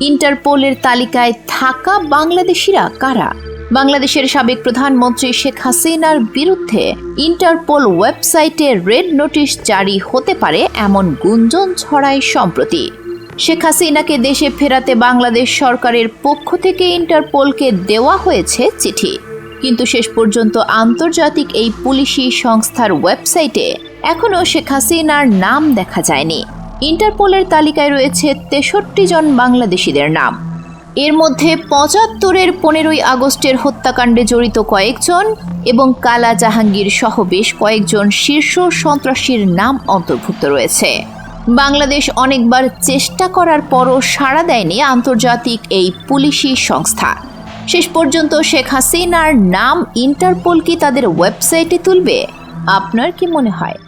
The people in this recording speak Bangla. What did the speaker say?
ইন্টারপোলের তালিকায় থাকা বাংলাদেশিরা কারা? বাংলাদেশের সাবেক প্রধানমন্ত্রী শেখ হাসিনার বিরুদ্ধে ইন্টারপোল ওয়েবসাইটে রেড নোটিশ জারি হতে পারে এমন গুঞ্জন ছড়ায় সম্প্রতি। শেখ হাসিনাকে দেশে ফেরাতে বাংলাদেশ সরকারের পক্ষ থেকে ইন্টারপোলকে দেওয়া হয়েছে চিঠি, কিন্তু শেষ পর্যন্ত আন্তর্জাতিক এই পুলিশি সংস্থার ওয়েবসাইটে এখনও শেখ হাসিনার নাম দেখা যায়নি। ইন্টারপোলের তালিকায় রয়েছে 63 জন বাংলাদেশিদের নাম। এর মধ্যে 75-এর 15ই আগস্টের হত্যাকাণ্ডে জড়িত কয়েকজন এবং কালা জাহাঙ্গীর সহ বেশ কয়েকজন শীর্ষ সন্ত্রাসীর নাম অন্তর্ভুক্ত রয়েছে। বাংলাদেশ অনেকবার চেষ্টা করার পরও সাড়া দেয়নি আন্তর্জাতিক এই পুলিশি সংস্থা। শেষ পর্যন্ত শেখ হাসিনার নাম ইন্টারপোল কি তাদের ওয়েবসাইটে তুলবে? আপনার কি মনে হয়?